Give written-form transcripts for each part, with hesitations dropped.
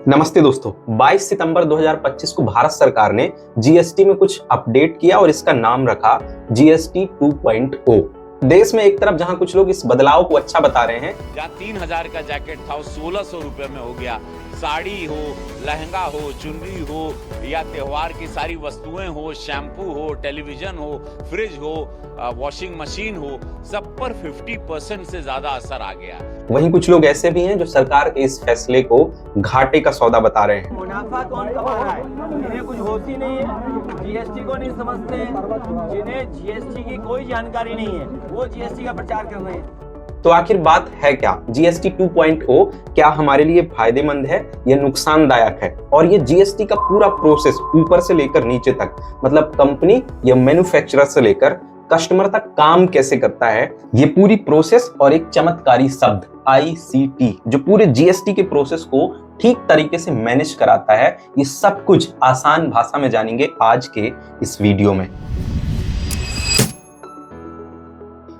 नमस्ते दोस्तों, 22 सितंबर 2025 को भारत सरकार ने जीएसटी में कुछ अपडेट किया और इसका नाम रखा जीएसटी 2.0। देश में एक तरफ जहां कुछ लोग इस बदलाव को अच्छा बता रहे हैं, जहाँ 3000 का जैकेट था वो 1600 रुपए में हो गया। साड़ी हो, लहंगा हो, चुनरी हो या त्योहार की सारी वस्तुएं हो, शैम्पू हो, टेलीविजन हो, फ्रिज हो, वॉशिंग मशीन हो, सब पर 50% से ज्यादा असर आ गया। वहीं कुछ लोग ऐसे भी हैं जो सरकार के इस फैसले को घाटे का सौदा बता रहे हैं। मुनाफा कौन कमा रहा है, इन्हें कुछ होती नहीं है, जीएसटी को नहीं समझते हैं, जिन्हें जीएसटी की कोई जानकारी नहीं है वो जीएसटी का प्रचार कर रहे हैं। तो आखिर बात है क्या? जीएसटी 2.0 क्या हमारे लिए फायदेमंद है या नुकसानदायक है? और ये जीएसटी का पूरा प्रोसेस ऊपर से लेकर नीचे तक, मतलब कंपनी या मैन्युफैक्चरर से लेकर कस्टमर तक काम कैसे करता है, ये पूरी प्रोसेस और एक चमत्कारी शब्द ICT जो पूरे जीएसटी के प्रोसेस को ठीक तरीके से मैनेज कराता है, ये सब कुछ आसान भाषा में जानेंगे आज के इस वीडियो में।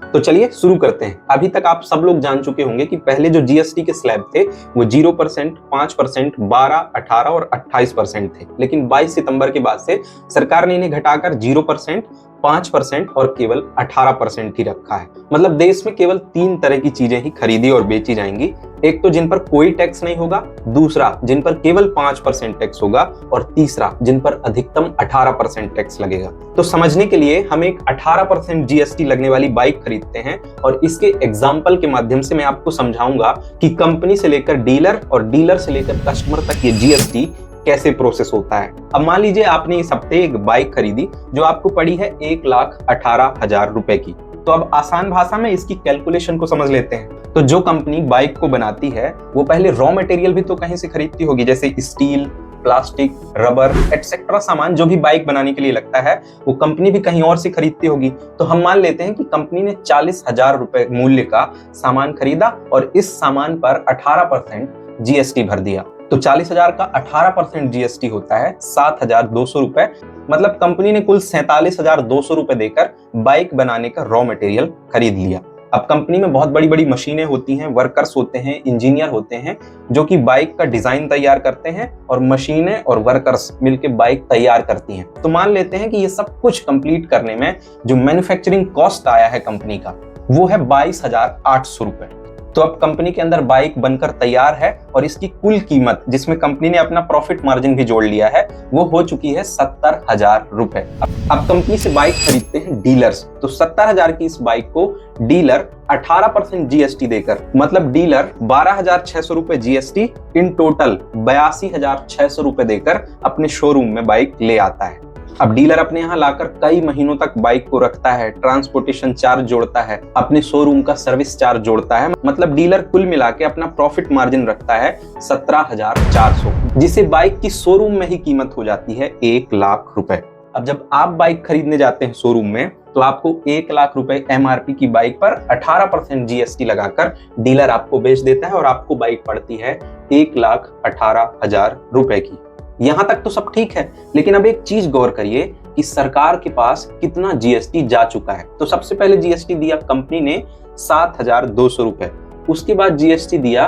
तो चलिए शुरू करते हैं। अभी तक आप सब लोग जान चुके होंगे कि पहले जो जीएसटी के स्लैब थे वो 0%, 5%, 12, 18 और 28% थे, लेकिन 22 सितंबर के बाद से सरकार ने इन्हें घटाकर 0%, 5% और केवल 18% ही रखा है। मतलब देश में केवल 3 तरह की चीजें ही खरीदी और बेची जाएंगी। एक तो जिन पर कोई टैक्स नहीं होगा, दूसरा जिन पर केवल 5% टैक्स होगा और तीसरा जिन पर अधिकतम 18% टैक्स लगेगा। तो समझने के लिए हम एक 18% जीएसटी लगने वाली बाइक खरीदते हैं और इसके एग्जाम्पल के माध्यम से मैं आपको समझाऊंगा कि कंपनी से लेकर डीलर और डीलर से लेकर कस्टमर तक ये जीएसटी कैसे प्रोसेस होता है। अब मान लीजिए आपने इस हफ्ते एक बाइक खरीदी जो आपको पड़ी है 1,18,000 रुपए की। तो अब आसान भाषा में इसकी कैलकुलेशन को समझ लेते हैं। तो जो कंपनी बाइक को बनाती है वो पहले रॉ मटेरियल भी तो कहीं से खरीदती होगी, जैसे स्टील, प्लास्टिक, रबर एटसेट्रा सामान जो भी बाइक बनाने के लिए लगता है वो कंपनी भी कहीं और से खरीदती होगी। तो हम मान लेते हैं कि कंपनी ने 40,000 रुपए मूल्य का सामान खरीदा और इस सामान पर 18% जीएसटी भर दिया। तो 40,000 का 18% जीएसटी होता है 7,200 रुपए। मतलब कंपनी ने कुल 47,200 रुपए देकर बाइक बनाने का रॉ मटेरियल खरीद लिया। अब कंपनी में बहुत बड़ी बड़ी मशीनें होती हैं, वर्कर्स होते हैं, इंजीनियर होते हैं जो कि बाइक का डिजाइन तैयार करते हैं और मशीनें और वर्कर्स मिलकर बाइक तैयार करती हैं। तो मान लेते हैं कि ये सब कुछ कंप्लीट करने में जो मैन्युफैक्चरिंग कॉस्ट आया है कंपनी का वो है 22,800 रुपए। तो अब कंपनी के अंदर बाइक बनकर तैयार है और इसकी कुल कीमत जिसमें कंपनी ने अपना प्रॉफिट मार्जिन भी जोड़ लिया है वो हो चुकी है 70,000 रुपए। अब कंपनी से बाइक खरीदते हैं डीलर्स। तो 70,000 की इस बाइक को डीलर 18% जीएसटी देकर, मतलब डीलर 12,600 रुपए जीएसटी इन टोटल 82,600 रुपए देकर अपने शोरूम में बाइक ले आता है। अब डीलर अपने यहाँ लाकर कई महीनों तक बाइक को रखता है, ट्रांसपोर्टेशन चार्ज जोड़ता है, अपने शोरूम का सर्विस चार्ज जोड़ता है। मतलब डीलर कुल मिला के अपना प्रॉफिट मार्जिन रखता है 17,400, जिसे बाइक की शोरूम में ही कीमत हो जाती है 1,00,000 रुपए। अब जब आप बाइक खरीदने जाते हैं शोरूम में तो आपको 1,00,000 रुपए एमआरपी की बाइक पर 18% जीएसटी लगाकर डीलर आपको बेच देता है और आपको बाइक पड़ती है 1,18,000 रुपए की। यहां तक तो सब ठीक है, लेकिन अब एक चीज गौर करिए कि सरकार के पास कितना जीएसटी जा चुका है। तो सबसे पहले जीएसटी दिया कंपनी ने 7,200 रुपए, उसके बाद जीएसटी दिया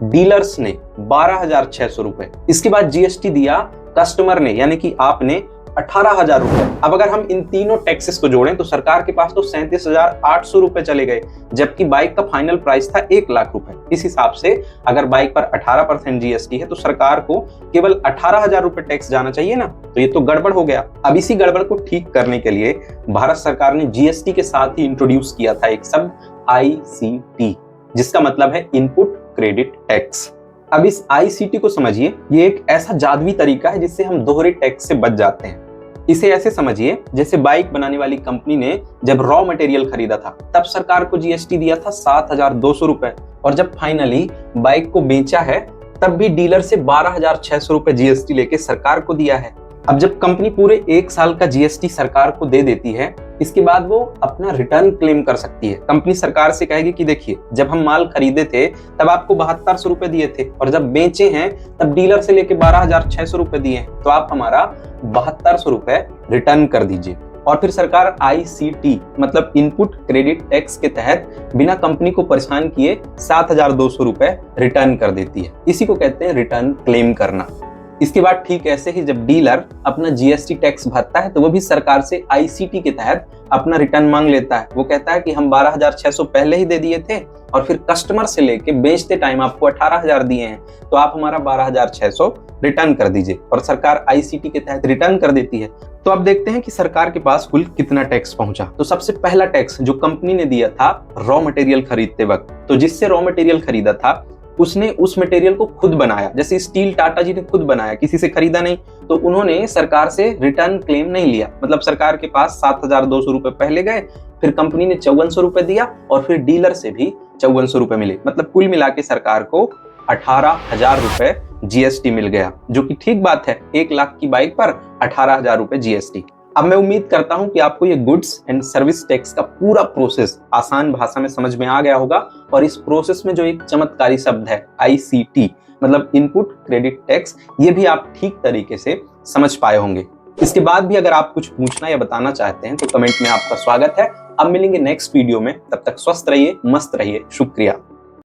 डीलर्स ने 12,600 रुपए, इसके बाद जीएसटी दिया कस्टमर ने यानी कि आपने 18,000 रुपए। अब अगर हम इन तीनों टैक्सेस को जोड़ें तो सरकार के पास तो 37,800 रुपए चले गए, जबकि बाइक का फाइनल प्राइस था 1,00,000 रुपए। इस हिसाब से अगर बाइक पर 18% जीएसटी है तो सरकार को केवल 18,000 रुपए टैक्स जाना चाहिए ना। तो ये तो गड़बड़ हो गया। अब इसी गड़बड़ को ठीक करने के लिए भारत सरकार ने जीएसटी के साथ ही इंट्रोड्यूस किया था एक शब्द ICT, जिसका मतलब है इनपुट क्रेडिट टैक्स। अब इस ICT को समझिए, ये एक ऐसा जादुई तरीका है जिससे हम दोहरे टैक्स से बच जाते हैं। इसे ऐसे समझिए जैसे बाइक बनाने वाली कंपनी ने जब रॉ मटेरियल खरीदा था तब सरकार को जीएसटी दिया था 7,200 रुपए और जब फाइनली बाइक को बेचा है तब भी डीलर से 12,600 रुपए जीएसटी लेके सरकार को दिया है। अब जब कंपनी पूरे 1 साल का जीएसटी सरकार को दे देती है, इसके बाद वो अपना रिटर्न क्लेम कर सकती है। कंपनी सरकार से कहेगी कि देखिए जब हम माल खरीदे थे तब आपको 7200 रुपए दिए थे और जब बेचे हैं तब डीलर से लेके 12,600 रुपए दिए हैं, तो आप हमारा 7200 रुपए रिटर्न कर दीजिए। और फिर सरकार ICT मतलब इनपुट क्रेडिट टैक्स के तहत बिना कंपनी को परेशान किए 7,200 रुपए रिटर्न कर देती है। इसी को कहते हैं रिटर्न क्लेम करना। इसके बाद ठीक ऐसे ही जब डीलर अपना GST टैक्स भरता है तो वो भी सरकार से ICT के तहत अपना रिटर्न मांग लेता है। वो कहता है कि हम 12,600 पहले ही दे दिए थे और फिर कस्टमर से लेके बेचते टाइम आपको 18,000 दिए हैं, तो आप हमारा 12,600 रिटर्न कर दीजिए, और सरकार ICT के तहत रिटर्न कर देती है। तो अब देखते हैं कि सरकार के पास कुल कितना टैक्स पहुंचा। तो सबसे पहला टैक्स जो कंपनी ने दिया था रॉ मटेरियल खरीदते वक्त, तो जिससे रॉ मटेरियल खरीदा था उसने उस मटेरियल को खुद बनाया। जैसे स्टील टाटा जी ने खुद बनाया, किसी से खरीदा नहीं, तो उन्होंने सरकार से रिटर्न क्लेम नहीं लिया। मतलब सरकार के पास 7,200 रुपए पहले गए, फिर कंपनी ने 5,400 रुपए दिया और फिर डीलर से भी 5,400 रुपए मिले। मतलब कुल मिला के सरकार को 18,000 रुपए GST मिल गया, जो कि ठीक बात है। 1 लाख की बाइक पर 18,000 रुपए GST। अब मैं उम्मीद करता हूं कि आपको ये गुड्स एंड सर्विस टैक्स का पूरा प्रोसेस आसान भाषा में समझ में आ गया होगा, और इस प्रोसेस में जो एक चमत्कारी शब्द है ICT मतलब इनपुट क्रेडिट टैक्स, ये भी आप ठीक तरीके से समझ पाए होंगे। इसके बाद भी अगर आप कुछ पूछना या बताना चाहते हैं तो कमेंट में आपका स्वागत है। अब मिलेंगे नेक्स्ट वीडियो में, तब तक स्वस्थ रहिए, मस्त रहिए, शुक्रिया।